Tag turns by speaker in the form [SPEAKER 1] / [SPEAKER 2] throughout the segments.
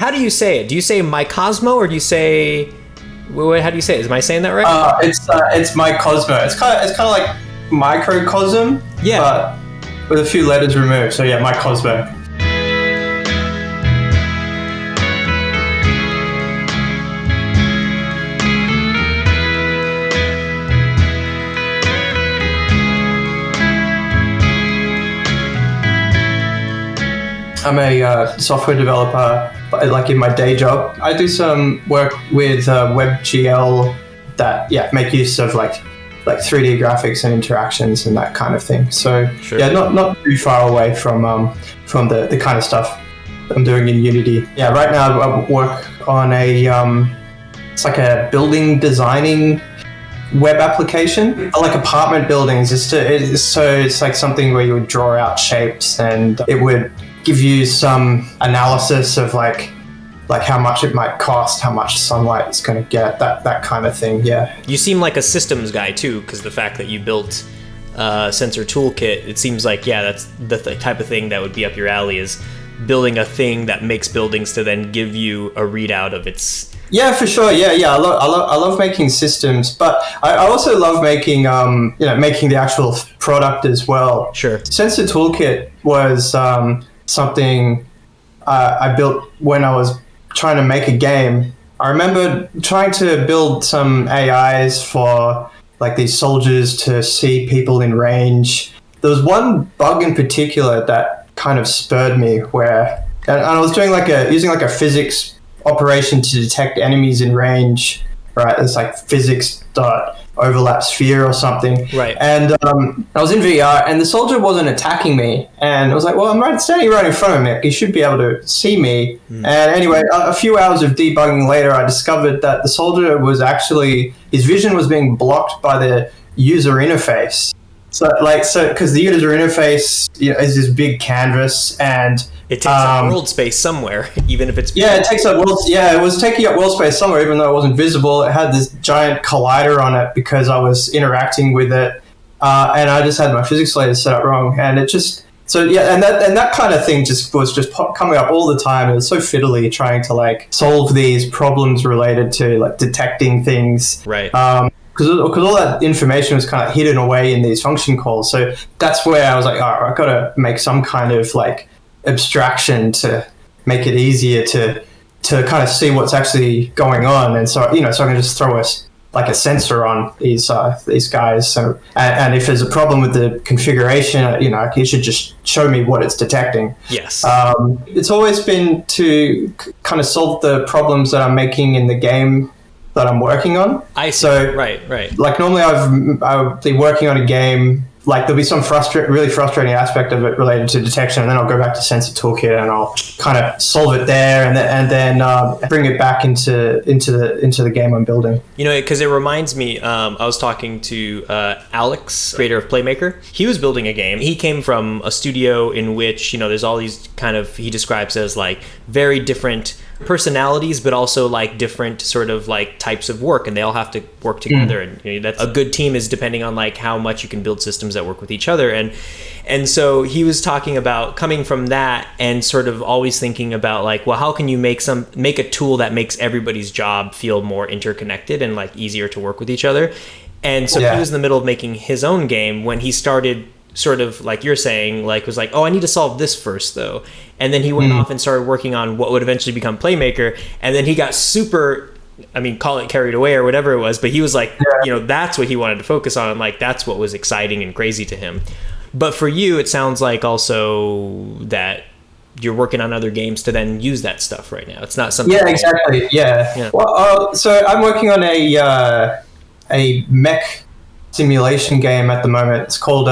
[SPEAKER 1] How do you say it? Do you say Micosmo or do you say? How do you say it? Am I saying that right?
[SPEAKER 2] It's Micosmo. It's kind of like microcosm, but with a few letters removed. So yeah, Micosmo. I'm a software developer, like in my day job. I do some work with WebGL that make use of like 3D graphics and interactions and that kind of thing. So not too far away from the kind of stuff I'm doing in Unity. Yeah, right now I work on it's like a building designing web application. I like apartment buildings. It's like something where you would draw out shapes and it would give you some analysis of like how much it might cost, how much sunlight it's going to get, that kind of thing. Yeah.
[SPEAKER 1] You seem like a systems guy too, because the fact that you built Sensor Toolkit, it seems like that's the type of thing that would be up your alley, is building a thing that makes buildings to then give you a readout of its.
[SPEAKER 2] Yeah, for sure. Yeah. I love making systems, but I also love making making the actual product as well.
[SPEAKER 1] Sure.
[SPEAKER 2] Sensor Toolkit was something I built when I was trying to make a game. I remember trying to build some AIs for like these soldiers to see people in range. There was one bug in particular that kind of spurred me where, and I was doing using a physics operation to detect enemies in range, right? It's like physics.overlap sphere or something.
[SPEAKER 1] Right.
[SPEAKER 2] And I was in VR and the soldier wasn't attacking me. And I was like, well, I'm standing right in front of him. He should be able to see me. And anyway, a few hours of debugging later, I discovered that the soldier was his vision was being blocked by the user interface. So because the user interface is this big canvas and
[SPEAKER 1] it takes up world space somewhere, even if it's...
[SPEAKER 2] Yeah, it takes up world... Yeah, it was taking up world space somewhere, even though it wasn't visible. It had this giant collider on it because I was interacting with it. And I just had my physics layer set up wrong. And it just... So, yeah, and that kind of thing was coming up all the time. It was so fiddly trying to, solve these problems related to, detecting things.
[SPEAKER 1] Right.
[SPEAKER 2] Because all that information was kind of hidden away in these function calls. So that's where I was like, oh, I've got to make some kind of, abstraction to make it easier to kind of see what's actually going on, and so I can just throw a sensor on these guys. So and if there's a problem with the configuration, it should just show me what it's detecting.
[SPEAKER 1] Yes.
[SPEAKER 2] It's always been to kind of solve the problems that I'm making in the game that I'm working on.
[SPEAKER 1] I see.
[SPEAKER 2] So
[SPEAKER 1] right.
[SPEAKER 2] Like normally I'll be working on a game. There'll be some really frustrating aspect of it related to detection, and then I'll go back to Sensor Toolkit and I'll kind of solve it there, and then bring it back into the game I'm building.
[SPEAKER 1] Because it reminds me, I was talking to Alex, creator of PlayMaker. He was building a game. He came from a studio in which there's all these kind of, he describes as very different personalities, but also different sort of types of work, and they all have to work together. And that's a good team is depending on how much you can build systems that work with each other. And so he was talking about coming from that and sort of always thinking about well, how can you make a tool that makes everybody's job feel more interconnected and easier to work with each other. And so he was in the middle of making his own game when he started sort of like you're saying, was oh, I need to solve this first though. And then he went off and started working on what would eventually become PlayMaker. And then he got super, call it carried away or whatever it was, but he was that's what he wanted to focus on. And that's what was exciting and crazy to him. But for you, it sounds like also that you're working on other games to then use that stuff right now. It's not something...
[SPEAKER 2] Yeah, exactly. Yeah. Well, so I'm working on a mech simulation game at the moment. It's called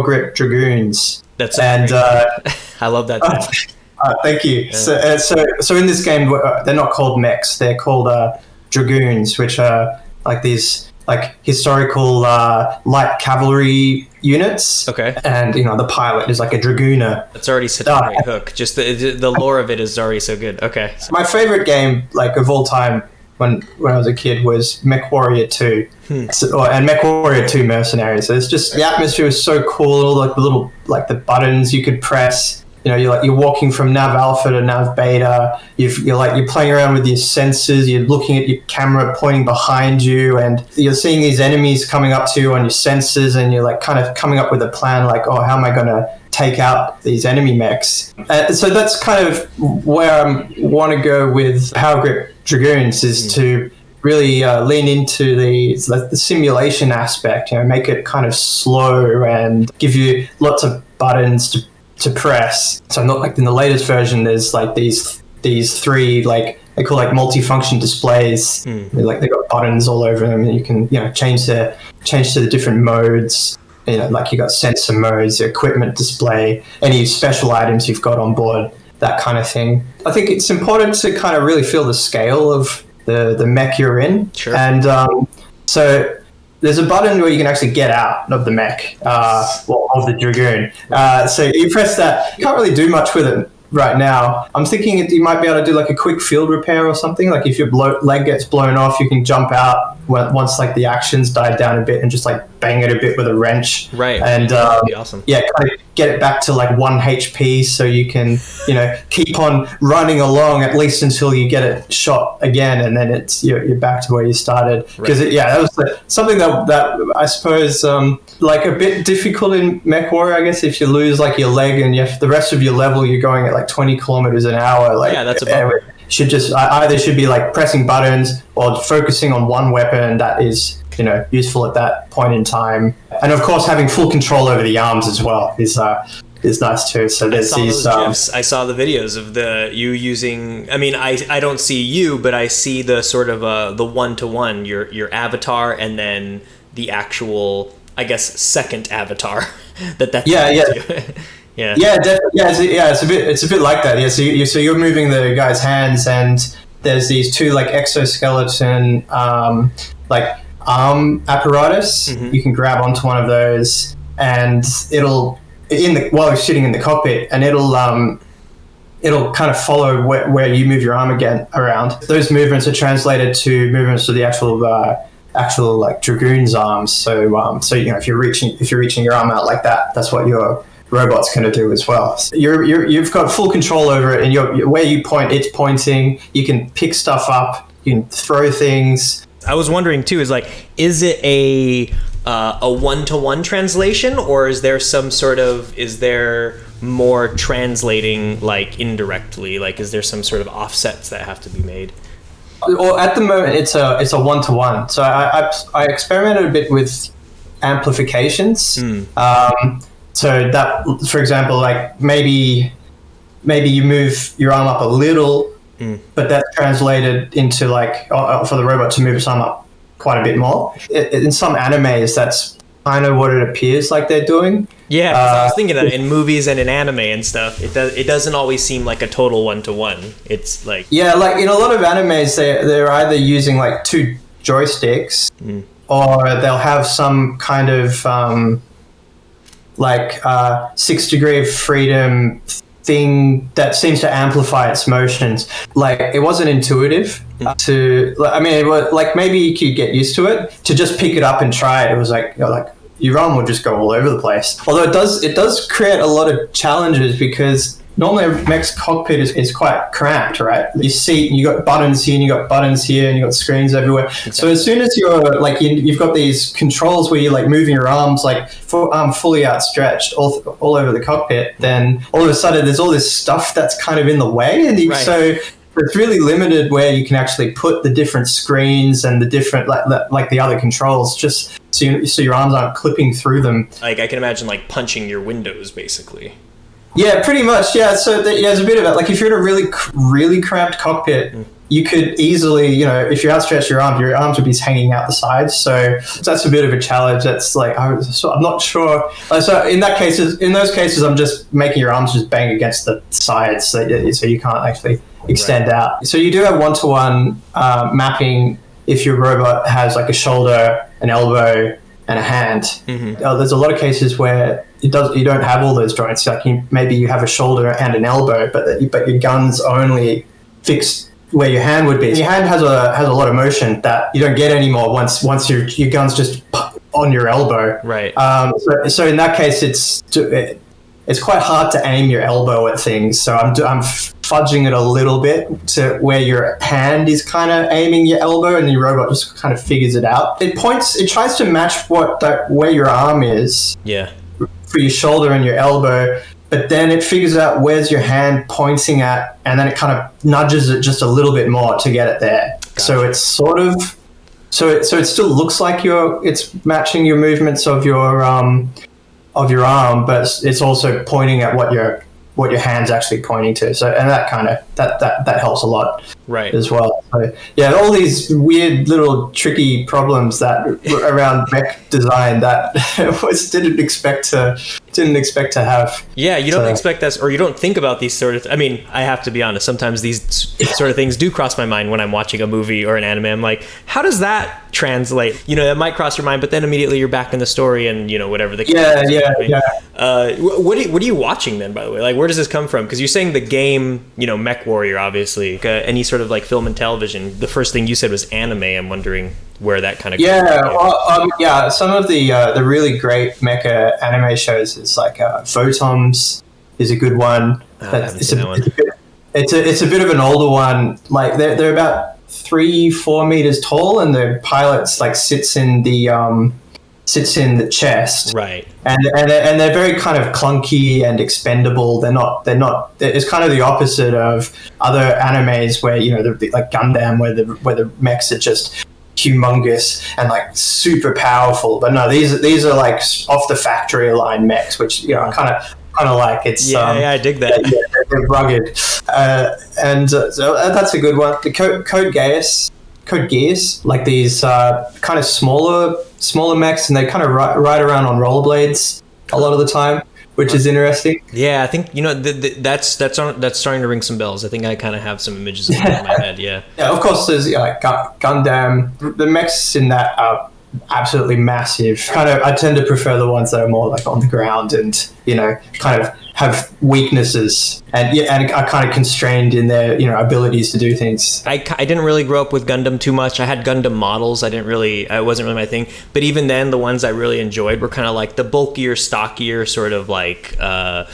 [SPEAKER 2] Grip Dragoons.
[SPEAKER 1] That's I love that.
[SPEAKER 2] Thank you. Yeah. So in this game, they're not called mechs. They're called dragoons, which are these historical light cavalry units.
[SPEAKER 1] Okay.
[SPEAKER 2] And the pilot is a dragooner.
[SPEAKER 1] It's already such a great hook. Just the lore of it is already so good. Okay.
[SPEAKER 2] My favorite game of all time when I was a kid was MechWarrior 2. And MechWarrior 2 Mercenaries. So it's just the atmosphere was so cool. All the little the buttons you could press. you're walking from nav alpha to nav beta. You're playing around with your sensors. You're looking at your camera pointing behind you, and you're seeing these enemies coming up to you on your sensors, and you're like kind of coming up with a plan, like, oh, how am I going to take out these enemy mechs? So that's kind of where I want to go with Power Grip Dragoons, is to really lean into the simulation aspect, make it kind of slow and give you lots of buttons to press. So not like in the latest version, there's like these three, like they call like multifunction displays. They've got buttons all over them, and you can change to the different modes. Like you got sensor modes, the equipment display, any special items you've got on board, that kind of thing. I think it's important to kind of really feel the scale of the mech you're in.
[SPEAKER 1] Sure.
[SPEAKER 2] And so there's a button where you can actually get out of the mech, of the Dragoon. So you press that. You can't really do much with it right now. I'm thinking you might be able to do like a quick field repair or something. Like if your leg gets blown off, you can jump out once like the action's died down a bit and just like bang it a bit with a wrench.
[SPEAKER 1] Right.
[SPEAKER 2] And
[SPEAKER 1] that'd be awesome.
[SPEAKER 2] Yeah, kind of get it back to like 1 HP, so you can keep on running along at least until you get it shot again, and then you're back to where you started. Because that was something that I suppose like a bit difficult in MechWarrior, I guess. If you lose like your leg and the rest of your level you're going at like 20 kilometers an hour, like
[SPEAKER 1] that's a bummer.
[SPEAKER 2] Should just either should be like pressing buttons or focusing on one weapon that is useful at that point in time. And of course having full control over the arms as well is nice too. So there's these
[SPEAKER 1] GIFs. I saw the videos of you using, I mean, I don't see you, but I see the sort of the one-to-one, your avatar, and then the actual, I guess, second avatar that's Yeah,
[SPEAKER 2] definitely. It's a bit like that. Yeah, so you're moving the guy's hands, and there's these two like exoskeleton like arm apparatus. You can grab onto one of those, and while you're sitting in the cockpit, and it'll kind of follow where you move your arm again around. Those movements are translated to movements of the actual like Dragoon's arms. So if you're reaching your arm out like that, that's what your robot's going to do as well. So you've got full control over it, and where you point, it's pointing. You can pick stuff up. You can throw things.
[SPEAKER 1] I was wondering too, is it a one-to-one translation, or is there more translating like indirectly? Like, is there some sort of offsets that have to be made?
[SPEAKER 2] Well, at the moment, it's a one-to-one. So I experimented a bit with amplifications. So that, for example, like maybe you move your arm up a little, but that's translated into like for the robot to move its arm up quite a bit more. In some animes, that's kind of what it appears like they're doing.
[SPEAKER 1] Yeah, 'cause I was thinking that in movies and in anime and stuff, it doesn't always seem like a total one-to-one. It's like
[SPEAKER 2] like in a lot of animes, they're either using like two joysticks, or they'll have some kind of 6 degree of freedom thing that seems to amplify its motions. Like, it wasn't intuitive it was like, maybe you could get used to it. To just pick it up and try it, it was like your arm will just go all over the place. Although it does create a lot of challenges, because normally a mech's cockpit is quite cramped, right? You see, you got buttons here, and you got buttons here, and you got screens everywhere. Okay. So as soon as you're like, you've got these controls where you're like moving your arms, like fully outstretched all over the cockpit, then all of a sudden there's all this stuff that's kind of in the way, and so it's really limited where you can actually put the different screens and the different like the other controls, just so your arms aren't clipping through them. Like, I
[SPEAKER 1] can imagine like punching your windows, basically.
[SPEAKER 2] Yeah, pretty much. Yeah, so there's a bit of it. Like, if you're in a really, really cramped cockpit, you could easily, if you outstretch your arms would be hanging out the sides. So that's a bit of a challenge. That's like, I'm not sure. So in those cases, I'm just making your arms just bang against the sides, so you can't actually extend out. So you do have one-to-one mapping if your robot has like a shoulder, an elbow, and a hand. There's a lot of cases where you don't have all those joints. Like, maybe you have a shoulder and an elbow, but your gun's only fixed where your hand would be. Your hand has a lot of motion that you don't get anymore once your gun's just on your elbow.
[SPEAKER 1] Right.
[SPEAKER 2] So in that case, it's quite hard to aim your elbow at things. So I'm fudging it a little bit to where your hand is kind of aiming your elbow, and your robot just kind of figures it out. It tries to match where your arm is.
[SPEAKER 1] Yeah.
[SPEAKER 2] For your shoulder and your elbow, but then it figures out where's your hand pointing at, and then it kind of nudges it just a little bit more to get it there. Gotcha. So it's sort of, so it still looks like it's matching your movements of your arm, but it's also pointing at what your hand's actually pointing to. So, and that kind of that helps a lot,
[SPEAKER 1] right,
[SPEAKER 2] as well. So, yeah, all these weird little tricky problems that around mech design that didn't expect to have.
[SPEAKER 1] Yeah, you don't expect that, or you don't think about these sort of. I mean, I have to be honest. Sometimes these sort of things do cross my mind when I'm watching a movie or an anime. I'm like, how does that translate? That might cross your mind, but then immediately you're back in the story, and whatever the What are you watching then? By the way, like, where does this come from? Because you're saying the game, Mech Warrior, obviously. Any sort of like film and television. The first thing you said was anime. I'm wondering where that kind of
[SPEAKER 2] some of the really great mecha anime shows is like Photoms is a good one. It's a bit of an older one. Like they're about 3-4 meters tall, and the pilot's like sits in the chest,
[SPEAKER 1] right?
[SPEAKER 2] And they're very kind of clunky and expendable. They're not. It's kind of the opposite of other animes where like Gundam, where the mechs are just humongous and like super powerful. But no, these are like off the factory line mechs, which kind of like it's
[SPEAKER 1] I dig that.
[SPEAKER 2] They're rugged, and so that's a good one. The Code Geass, like these kind of smaller mechs, and they kind of ride around on rollerblades a lot of the time, which is interesting.
[SPEAKER 1] Yeah, I think that's starting to ring some bells. I think I kind of have some images in my head. Yeah.
[SPEAKER 2] Yeah, of course. There's like Gundam. The mechs in that are absolutely massive. I tend to prefer the ones that are more like on the ground and kind of have weaknesses and are kind of constrained in their abilities to do things.
[SPEAKER 1] I didn't really grow up with Gundam too much. I had Gundam models. It wasn't really my thing. But even then, the ones I really enjoyed were kind of like the bulkier, stockier sort of like I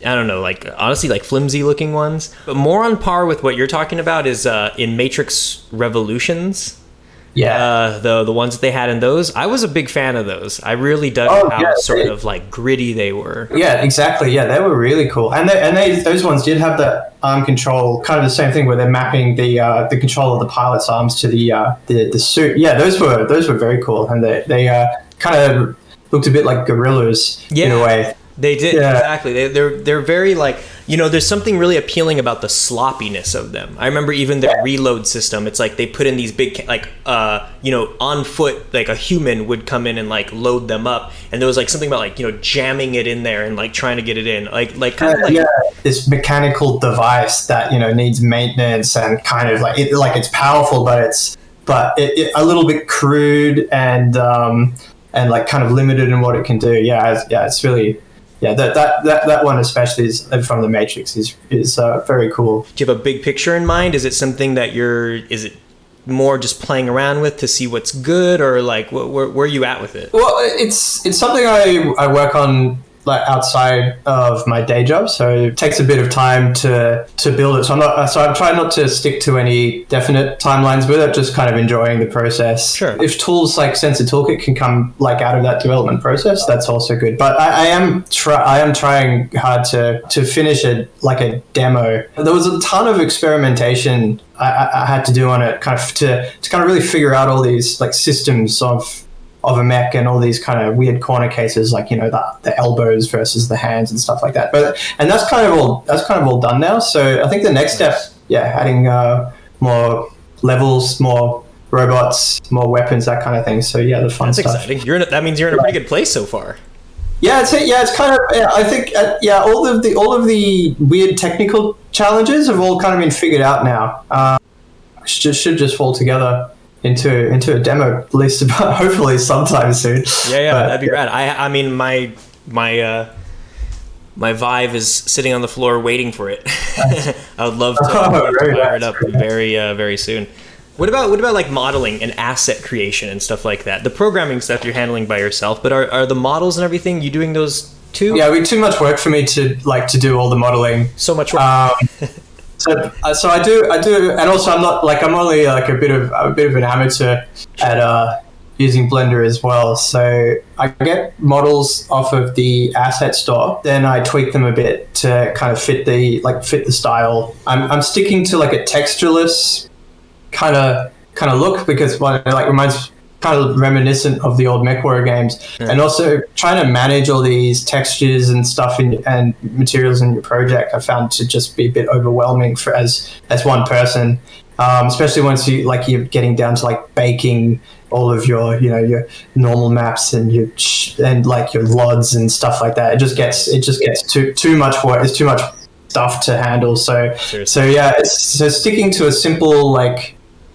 [SPEAKER 1] don't know, like honestly like flimsy looking ones. But more on par with what you're talking about is in Matrix Revolutions.
[SPEAKER 2] Yeah,
[SPEAKER 1] the ones that they had in those, I was a big fan of those. I really dug how sort of like gritty they were.
[SPEAKER 2] Yeah, exactly. Yeah, they were really cool, and those ones did have the arm control, kind of the same thing where they're mapping the control of the pilot's arms to the suit. Yeah, those were very cool, and they kind of looked a bit like gorillas in a way.
[SPEAKER 1] They did, exactly. They're very like, there's something really appealing about the sloppiness of them. I remember even their reload system. It's like they put in these big, like, on foot, like a human would come in and like load them up. And there was like something about like, jamming it in there and like trying to get it in. Like kind of like
[SPEAKER 2] this mechanical device that, needs maintenance and kind of like, it's powerful, but it's a little bit crude and like kind of limited in what it can do. It's really... Yeah, that one especially is from the Matrix is very cool.
[SPEAKER 1] Do you have a big picture in mind? Is it something that is it more just playing around with to see what's good, or like where are you at with it?
[SPEAKER 2] Well, it's something I work on like outside of my day job, so it takes a bit of time to build it. So I'm trying not to stick to any definite timelines with it, just kind of enjoying the process.
[SPEAKER 1] Sure.
[SPEAKER 2] If tools like Sensor Toolkit can come like out of that development process, that's also good. But I am trying hard to finish it like a demo. There was a ton of experimentation I had to do on it, kind of to kind of really figure out all these like systems of a mech and all these kind of weird corner cases, like the elbows versus the hands and stuff like that. And that's kind of all done now. So I think the next step, adding more levels, more robots, more weapons, that kind of thing. So the fun
[SPEAKER 1] that's
[SPEAKER 2] stuff.
[SPEAKER 1] Exciting. That means you're in a pretty good place so far.
[SPEAKER 2] Yeah, it's kind of. I think all of the weird technical challenges have all kind of been figured out now. Should just fall together into a demo, at least hopefully sometime soon.
[SPEAKER 1] That'd be rad. I mean my Vive is sitting on the floor waiting for it. I would love to fire it up very soon. What about like modeling and asset creation and stuff like that? The programming stuff you're handling by yourself, but are the models and everything, you doing those
[SPEAKER 2] it'd be too much work for me to do all the modeling.
[SPEAKER 1] So much work.
[SPEAKER 2] So I do, and also I'm only like a bit of an amateur at using Blender as well. So I get models off of the asset store, then I tweak them a bit to kind of fit the style. I'm sticking to like a textureless kind of look, because it reminds, kind of reminiscent of the old MechWarrior games, and also trying to manage all these textures and stuff and materials in your project, I found to just be a bit overwhelming for as one person, especially once you're getting down to like baking all of your normal maps and your LODs and stuff like that. It just gets too much work. It's too much stuff to handle. So sticking to a simple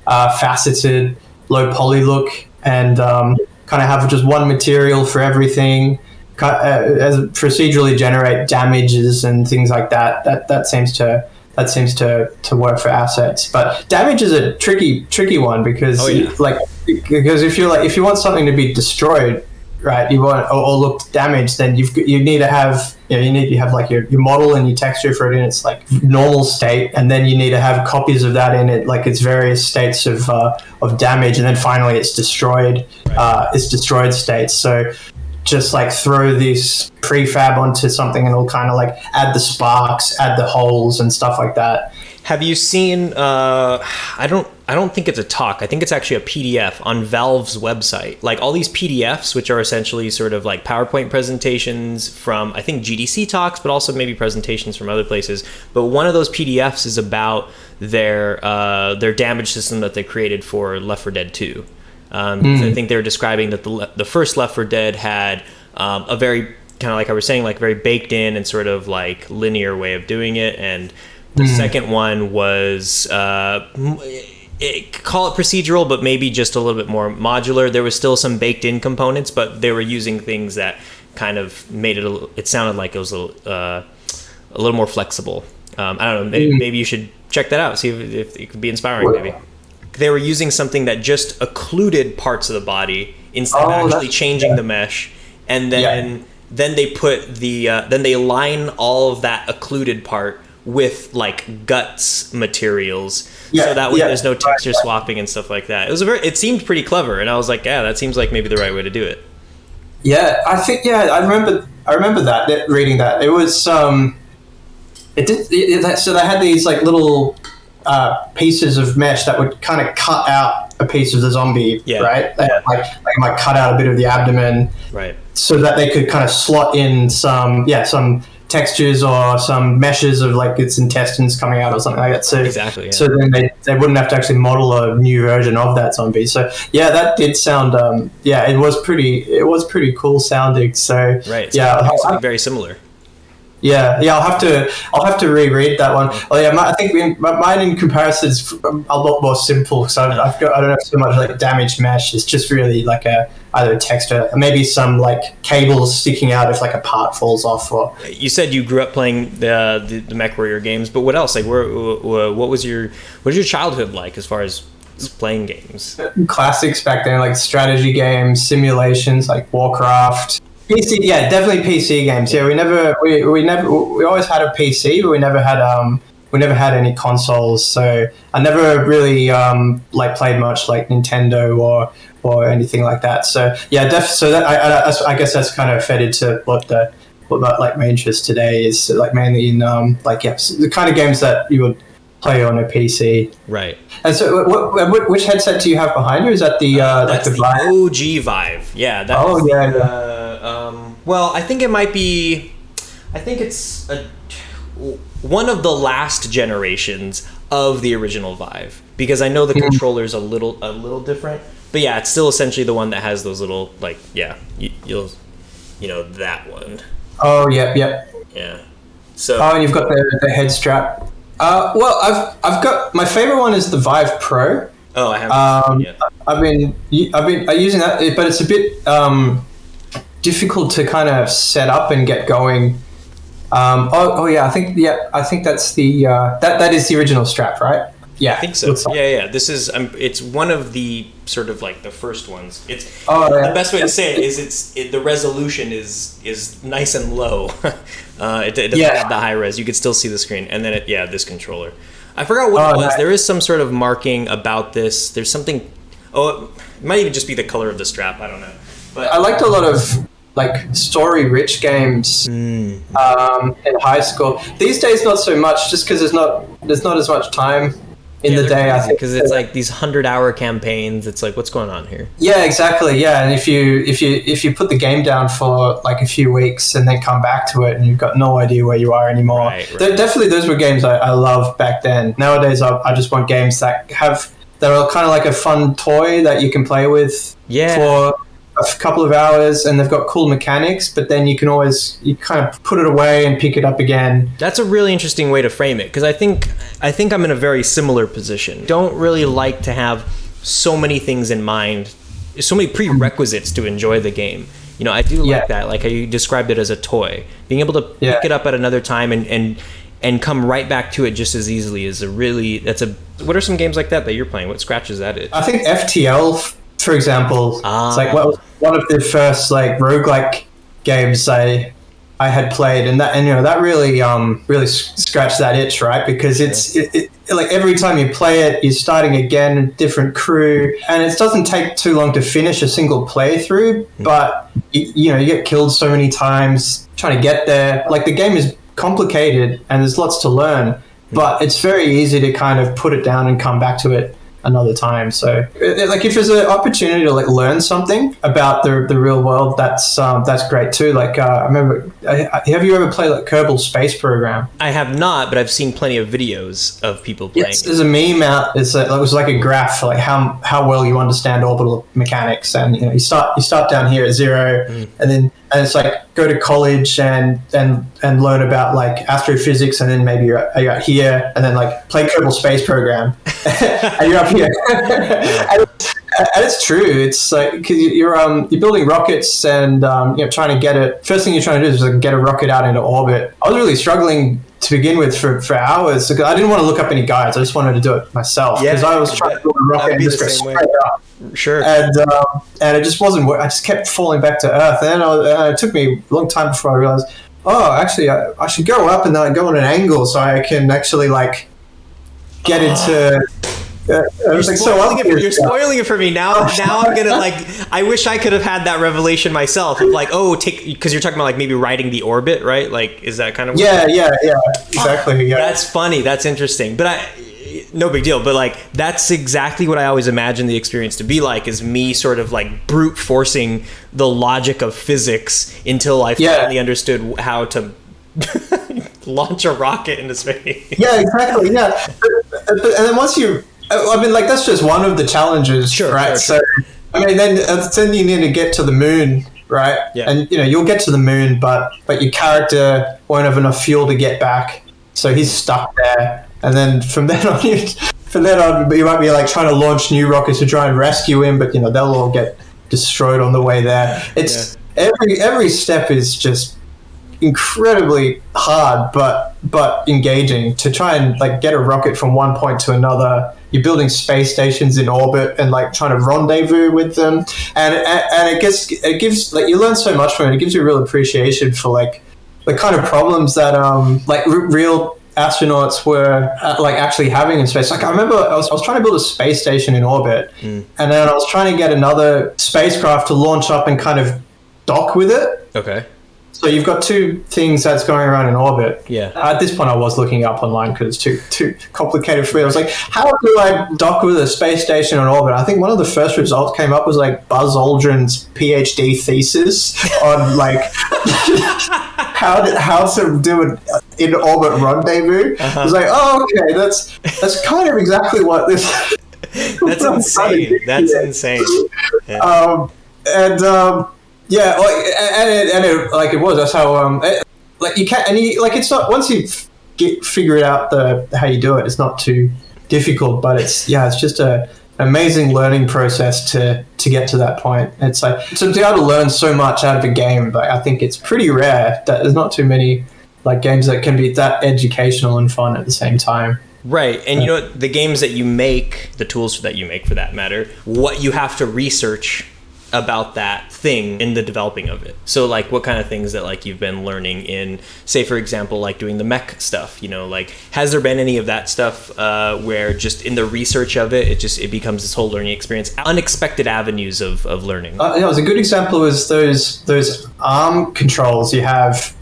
[SPEAKER 2] faceted low poly look, and kind of have just one material for everything, as procedurally generate damages and things like that. That seems to work for assets. But damage is a tricky one, because because if you want something to be destroyed, right, you want or look damaged, then you need to have like your model and your texture for it in its like normal state, and then you need to have copies of that in it, like its various states of damage, and then finally it's destroyed states. So just like throw this prefab onto something and it'll kind of like add the sparks, add the holes and stuff like that.
[SPEAKER 1] Have you seen I don't think it's a talk, I think it's actually a PDF on Valve's website, like all these PDFs, which are essentially sort of like PowerPoint presentations from, I think, GDC talks, but also maybe presentations from other places. But one of those PDFs is about their damage system that they created for Left 4 Dead 2. I think they were describing that the first Left 4 Dead had a very, kind of like I was saying, like very baked in and sort of like linear way of doing it, and the second one was call it procedural, but maybe just a little bit more modular. There was still some baked in components, but they were using things that kind of made it sounded like it was a little more flexible. I don't know, maybe you should check that out, see if it could be inspiring. Maybe they were using something that just occluded parts of the body instead of actually changing the mesh, and then they put then they align all of that occluded part with like guts materials, so that way there's no texture swapping and stuff like that. It seemed pretty clever, and I was like, yeah, that seems like maybe the right way to do it.
[SPEAKER 2] Yeah, I think I remember that reading that. It was so they had these like little pieces of mesh that would kind of cut out a piece of the zombie, right? Like might cut out a bit of the abdomen, right? So that they could kind of slot in some textures or some meshes of like its intestines coming out or something like that. So exactly, so then they wouldn't have to actually model a new version of that zombie. So yeah, that did sound it was pretty cool sounding. So
[SPEAKER 1] right,
[SPEAKER 2] so
[SPEAKER 1] something very similar.
[SPEAKER 2] I'll have to reread that one. Oh yeah, I think mine in comparison is a lot more simple. So I don't have so much like damaged mesh. It's just really like either a texture, maybe some like cables sticking out if like a part falls off. Or
[SPEAKER 1] you said you grew up playing the MechWarrior games, but what else? Like, what was your childhood like as far as playing games?
[SPEAKER 2] Classics back then, like strategy games, simulations, like Warcraft. PC, yeah, definitely PC games. Yeah, we always had a PC, but we never had any consoles. So I never really played much like Nintendo or anything like that. So yeah, so that I guess that's kind of fed into what my interest today is, like mainly in the kind of games that you would play on a PC.
[SPEAKER 1] Right.
[SPEAKER 2] And so which headset do you have behind you? Is that the
[SPEAKER 1] that's the
[SPEAKER 2] Vive?
[SPEAKER 1] OG Vive. Yeah. Well, I think it might be. I think it's one of the last generations of the original Vive, because I know the controller's a little different. But yeah, it's still essentially the one that has those little you'll that one.
[SPEAKER 2] Oh yeah.
[SPEAKER 1] Yeah. So.
[SPEAKER 2] Oh, and you've got the head strap. Well, I've got my favorite one is the Vive Pro.
[SPEAKER 1] Oh, I haven't.
[SPEAKER 2] I've been using that, but it's a bit difficult to kind of set up and get going. I think that's the that is the original strap, right? Yeah,
[SPEAKER 1] I think so. Yeah. This is it's one of the sort of like the first ones. It's the best way to say it is the resolution is nice and low. It doesn't have the high res. You could still see the screen, and then this controller. I forgot what it was. Nice. There is some sort of marking about this. There's something. Oh, it might even just be the color of the strap. I don't know. But
[SPEAKER 2] I liked a lot of like story-rich games in high school. These days, not so much, just because there's not as much time in the day. I think
[SPEAKER 1] because it's like these 100-hour campaigns. It's like, what's going on here?
[SPEAKER 2] Yeah, exactly. Yeah, and if you put the game down for like a few weeks and then come back to it, and you've got no idea where you are anymore. Right. Definitely, those were games I loved back then. Nowadays, I just want games that are kind of like a fun toy that you can play with for a couple of hours, and they've got cool mechanics, but then you kind of put it away and pick it up again.
[SPEAKER 1] That's a really interesting way to frame it, because I think I'm in a very similar position. Don't really like to have so many things in mind, so many prerequisites to enjoy the game. You know, I do like that, like how you described it as a toy. Being able to pick it up at another time and come right back to it just as easily is what are some games like that you're playing? What scratches that itch?
[SPEAKER 2] I think FTL, for example, it's like one of the first like roguelike games I had played, and that really scratched that itch, right? Because it's like every time you play it, you're starting again, different crew, and it doesn't take too long to finish a single playthrough, but you get killed so many times trying to get there. Like the game is complicated and there's lots to learn, but it's very easy to kind of put it down and come back to it another time. So like if there's an opportunity to like learn something about the real world, that's great too. Like I remember, have you ever played like Kerbal Space Program?
[SPEAKER 1] I have not, but I've seen plenty of videos of people playing.
[SPEAKER 2] Yes, there's a meme out. It was like a graph for like how well you understand orbital mechanics, and you start down here at 0, and it's like go to college and learn about like astrophysics, and then maybe you're out here, and then like play Kerbal Space Program, and you're up here. And it's true. It's like because you're building rockets and trying to get it. First thing you're trying to do is like get a rocket out into orbit. I was really struggling to begin with for hours. I didn't want to look up any guides. I just wanted to do it myself because I was trying to build a rocket and just go straight up.
[SPEAKER 1] Sure.
[SPEAKER 2] And it just wasn't. I just kept falling back to Earth, and then it took me a long time before I realized, actually, I should go up and then go on an angle so I can actually like get into.
[SPEAKER 1] You're spoiling it for me now. Now I'm gonna like. I wish I could have had that revelation myself. Of like, because you're talking about like maybe riding the orbit, right? Like, is that kind of
[SPEAKER 2] exactly? Yeah,
[SPEAKER 1] that's funny. That's interesting. But no big deal. But like, that's exactly what I always imagined the experience to be like. Is me sort of like brute forcing the logic of physics until I finally understood how to launch a rocket into space.
[SPEAKER 2] Yeah, exactly. Yeah, and then once you. I mean, like, that's just one of the challenges, right? Sure. So, I mean, then you need to get to the moon, right? Yeah. And, you'll get to the moon, but your character won't have enough fuel to get back. So he's stuck there. And then from then on, you might be, like, trying to launch new rockets to try and rescue him, but, they'll all get destroyed on the way there. It's every step is just incredibly hard, but engaging to try and, like, get a rocket from one point to another. You're building space stations in orbit and like trying to rendezvous with them, and it gives like you learn so much from it. It gives you a real appreciation for like the kind of problems that real astronauts were like actually having in space. Like I remember I was trying to build a space station in orbit, and then I was trying to get another spacecraft to launch up and kind of dock with it.
[SPEAKER 1] Okay.
[SPEAKER 2] So you've got two things that's going around in orbit.
[SPEAKER 1] Yeah.
[SPEAKER 2] At this point, I was looking up online because it's too complicated for me. I was like, how do I dock with a space station on orbit? I think one of the first results came up was like Buzz Aldrin's PhD thesis on like how to do an in orbit rendezvous. I was like, okay, that's kind of exactly what this.
[SPEAKER 1] That's insane. That's insane.
[SPEAKER 2] Yeah. Yeah, like, and it like it was. That's how like you can't, and you like it's not once you figure it out how you do it. It's not too difficult, but it's just an amazing learning process to get to that point. It's like to be able to learn so much out of a game. Like I think it's pretty rare that there's not too many like games that can be that educational and fun at the same time.
[SPEAKER 1] Right. And you know, the games that you make, the tools that you make for that matter, what you have to research about that thing in the developing of it. So like what kind of things that like you've been learning in, say for example, like doing the mech stuff, you know, like has there been any of that stuff where just in the research of it, it becomes this whole learning experience, unexpected avenues of learning?
[SPEAKER 2] It was a good example is those arm controls you have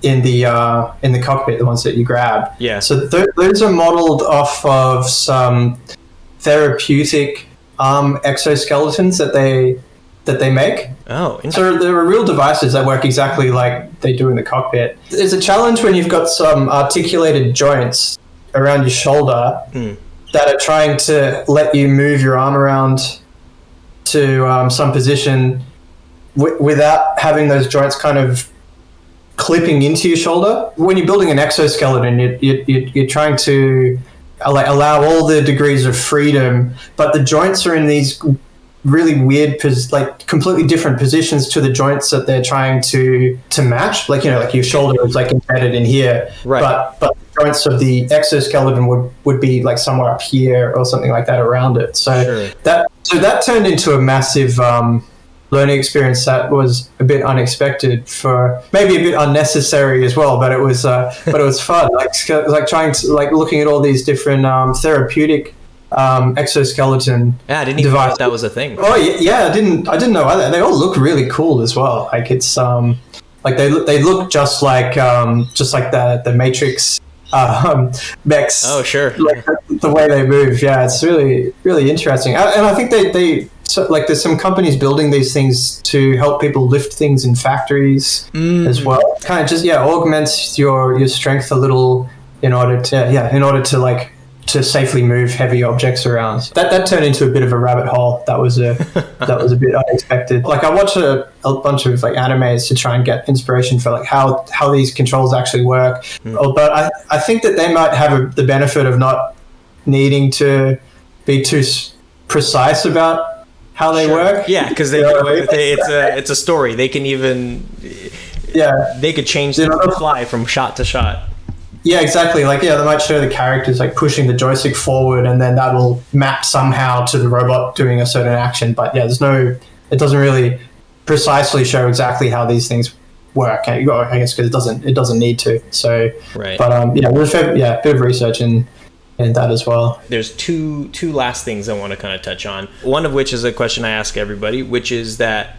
[SPEAKER 2] in the cockpit, the ones that you grab.
[SPEAKER 1] Yeah.
[SPEAKER 2] So those are modeled off of some therapeutic arm exoskeletons that they make.
[SPEAKER 1] Oh,
[SPEAKER 2] so there are real devices that work exactly like they do in the cockpit. There's a challenge when you've got some articulated joints around your shoulder that are trying to let you move your arm around to some position without having those joints kind of clipping into your shoulder. When you're building an exoskeleton, you're trying to allow all the degrees of freedom, but the joints are in these really weird, like completely different positions to the joints that they're trying to match. Like, you know, like your shoulder is like embedded in here,
[SPEAKER 1] right?
[SPEAKER 2] But the joints of the exoskeleton would be like somewhere up here or something like that around it. So that turned into a massive learning experience that was a bit unexpected, for maybe a bit unnecessary as well, but it was fun. Like trying to looking at all these different therapeutic exoskeleton.
[SPEAKER 1] Yeah, I didn't even know that was a thing.
[SPEAKER 2] Oh yeah, I didn't know either. They all look really cool as well. Like it's like they look just like the Matrix mechs.
[SPEAKER 1] Oh sure.
[SPEAKER 2] Like the way they move. Yeah, it's really really interesting. And I think they like there's some companies building these things to help people lift things in factories as well. Kind of just augments your strength a little in order to safely move heavy objects around. That turned into a bit of a rabbit hole. That was a bit unexpected. Like I watch a bunch of like animes to try and get inspiration for like how these controls actually work. But I think that they might have the benefit of not needing to be too precise about how they work.
[SPEAKER 1] Yeah, because they get away with it. It's a story. They can even they could change the fly from shot to shot.
[SPEAKER 2] Yeah, exactly. Like, they might show the characters like pushing the joystick forward, and then that'll map somehow to the robot doing a certain action. But it doesn't really precisely show exactly how these things work. I guess because it doesn't need to. So,
[SPEAKER 1] right.
[SPEAKER 2] But there's a bit of research in that as well.
[SPEAKER 1] There's two last things I want to kind of touch on. One of which is a question I ask everybody, which is that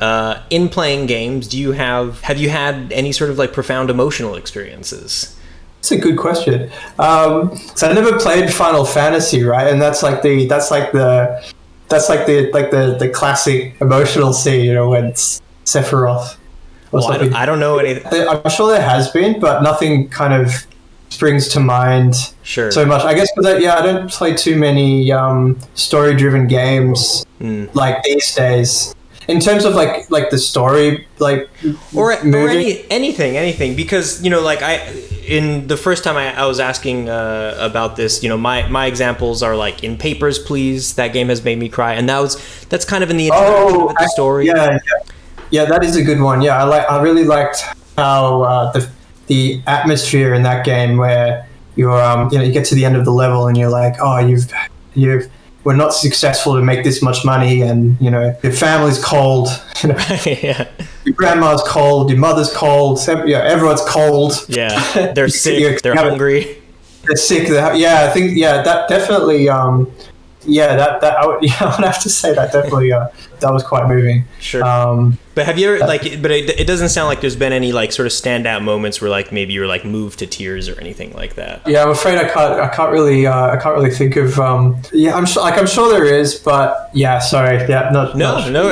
[SPEAKER 1] in playing games, have you had any sort of like profound emotional experiences?
[SPEAKER 2] It's a good question. So I never played Final Fantasy, right? And that's like the classic emotional scene, you know, when Sephiroth.
[SPEAKER 1] Well, I don't know anything.
[SPEAKER 2] I'm sure there has been, but nothing kind of springs to mind so much. I guess because I don't play too many story-driven games like these days. In terms of like the story, like
[SPEAKER 1] or anything, because you know, like in the first time I was asking about this, you know, my examples are like in Papers, Please. That game has made me cry, and that's kind of in the introduction of the story.
[SPEAKER 2] Yeah, that is a good one. Yeah, I really liked how the atmosphere in that game, where you're you get to the end of the level and you're like, oh, you've we're not successful to make this much money, and you know your family's cold, you know, your grandma's cold, your mother's cold, everyone's cold.
[SPEAKER 1] Yeah, they're sick, they're hungry,
[SPEAKER 2] they're sick. I think that definitely. I would have to say that definitely that was quite moving.
[SPEAKER 1] Sure. But have you ever but it doesn't sound like there's been any like sort of standout moments where like maybe you're like moved to tears or anything like that.
[SPEAKER 2] Yeah, I'm afraid I can't really think of. I'm sure there is, but sorry. No.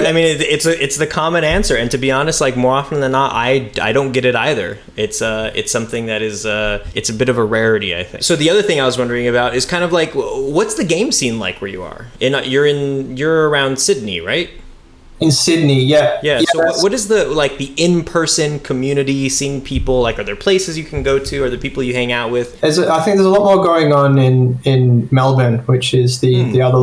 [SPEAKER 1] I mean, it's the common answer, and to be honest, like more often than not, I don't get it either. It's something that is it's a bit of a rarity, I think. So the other thing I was wondering about is kind of like, what's the game scene like where you are? You're around Sydney, right?
[SPEAKER 2] In Sydney, yeah.
[SPEAKER 1] So what is the in-person community, seeing people, like, are there places you can go to? Are there people you hang out with?
[SPEAKER 2] I think there's a lot more going on in Melbourne, which is the other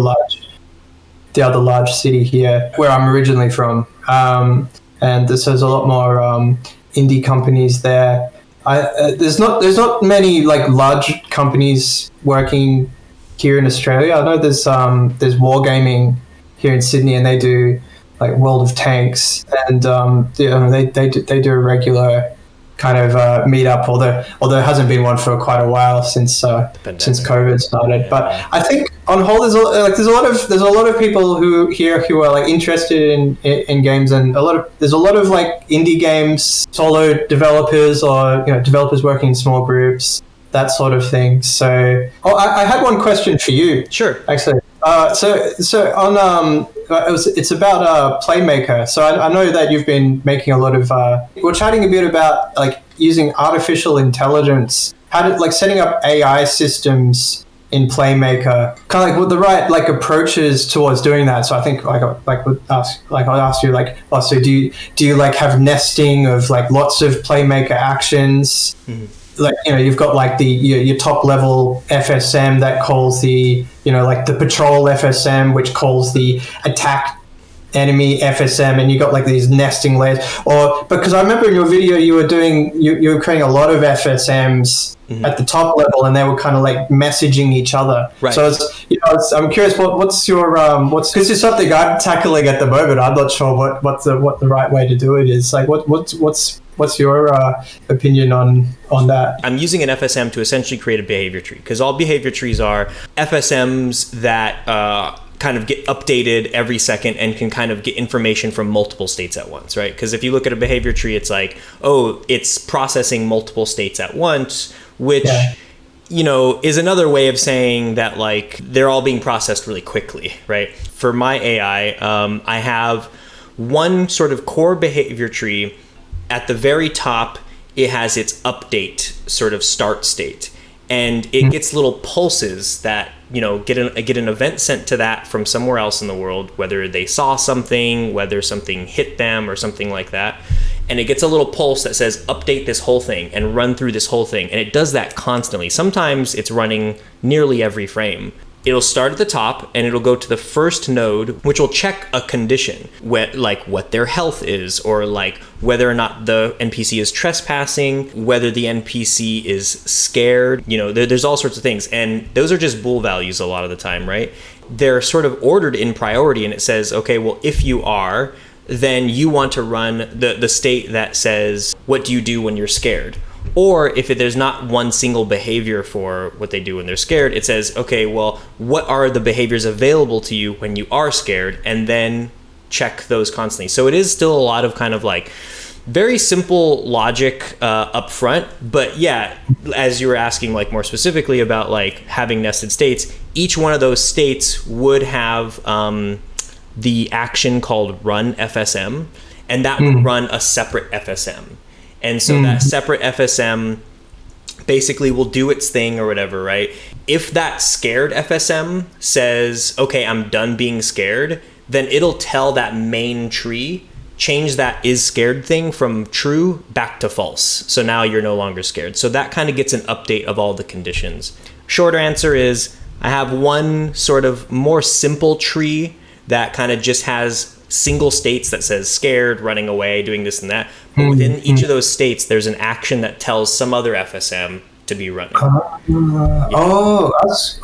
[SPEAKER 2] large city here, where I'm originally from. And there's a lot more indie companies there. there's not many like large companies working here in Australia. I know there's Wargaming here in Sydney, and they do like World of Tanks, and they do a regular kind of meetup, although there hasn't been one for quite a while since COVID started. Yeah. But I think on whole, there's a lot of people who are like interested in games, and there's a lot of like indie games, solo developers, or developers working in small groups, that sort of thing. So, I had one question for you.
[SPEAKER 1] Sure.
[SPEAKER 2] Actually, so on it's about PlayMaker. So I know that you've been making a lot of. We're chatting a bit about like using artificial intelligence, setting up AI systems in PlayMaker, kind of like what the right like approaches towards doing that. So I think I'll ask you like, so do you like have nesting of like lots of PlayMaker actions? Mm-hmm. Like you've got like your top level FSM that calls the like the patrol FSM, which calls the attack enemy FSM, and you got like these nesting layers. Or because I remember in your video you were creating a lot of FSMs mm-hmm. at the top level, and they were kind of like messaging each other. Right. So I'm curious what's your because it's something I'm tackling at the moment. I'm not sure what the right way to do it is. Like what's your opinion on that?
[SPEAKER 1] I'm using an FSM to essentially create a behavior tree, because all behavior trees are FSMs that kind of get updated every second and can kind of get information from multiple states at once, right? Because if you look at a behavior tree, it's like, it's processing multiple states at once, which is another way of saying that like they're all being processed really quickly, right? For my AI, I have one sort of core behavior tree. At the very top, it has its update sort of start state, and it gets little pulses that get an event sent to that from somewhere else in the world, whether they saw something, whether something hit them or something like that, and it gets a little pulse that says update this whole thing and run through this whole thing, and it does that constantly. Sometimes it's running nearly every frame. It'll start at the top and it'll go to the first node, which will check a condition, like what their health is, or like whether or not the NPC is trespassing, whether the NPC is scared. There's all sorts of things. And those are just bool values a lot of the time, right? They're sort of ordered in priority, and it says, okay, well, if you are, then you want to run the state that says, what do you do when you're scared? Or if there's not one single behavior for what they do when they're scared, it says, okay, well, what are the behaviors available to you when you are scared? And then check those constantly. So it is still a lot of kind of like very simple logic up front. But yeah, as you were asking like more specifically about like having nested states, each one of those states would have the action called run FSM, and that would run a separate FSM. And so that separate FSM basically will do its thing or whatever, right? If that scared FSM says, okay, I'm done being scared, then it'll tell that main tree, change that is scared thing from true back to false. So now you're no longer scared. So that kind of gets an update of all the conditions. Shorter answer is I have one sort of more simple tree that kind of just has single states that says scared, running away, doing this and that. But within each of those states, there's an action that tells some other FSM to be running.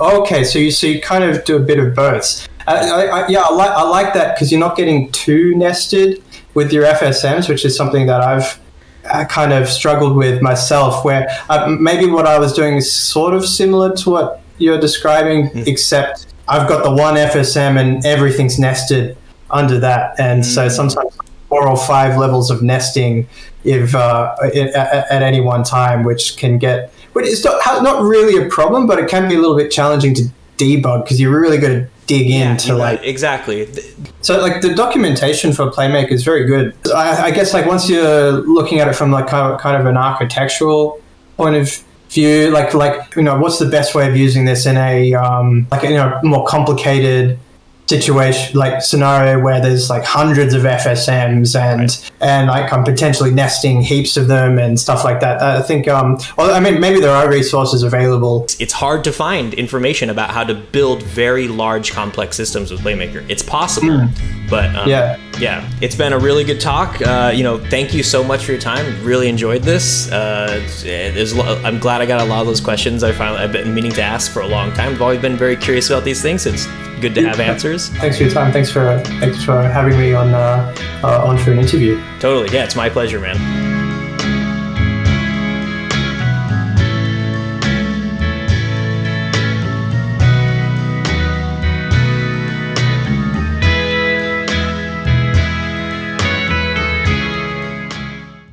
[SPEAKER 2] Okay. So you kind of do a bit of both. I like that, because you're not getting too nested with your FSMs, which is something that I've kind of struggled with myself, where maybe what I was doing is sort of similar to what you're describing, except I've got the one FSM and everything's nested under that, and so sometimes 4 or 5 levels of nesting if at any one time, which can get, but it's not really a problem, but it can be a little bit challenging to debug, because you're really got to dig into
[SPEAKER 1] exactly.
[SPEAKER 2] So like the documentation for PlayMaker is very good. I guess like once you're looking at it from like kind of an architectural point of view, like what's the best way of using this in a more complicated situation, like scenario where there's like hundreds of FSMs and like I'm potentially nesting heaps of them and stuff like that. I think maybe there are resources available.
[SPEAKER 1] It's hard to find information about how to build very large complex systems with PlayMaker. It's possible, But
[SPEAKER 2] yeah,
[SPEAKER 1] it's been a really good talk. Thank you so much for your time. Really enjoyed this. I'm glad I got a lot of those questions I've been meaning to ask for a long time. I've always been very curious about these things. It's good to have answers.
[SPEAKER 2] Thanks for your time. Thanks for having me on for an interview.
[SPEAKER 1] Totally. Yeah, it's my pleasure, man.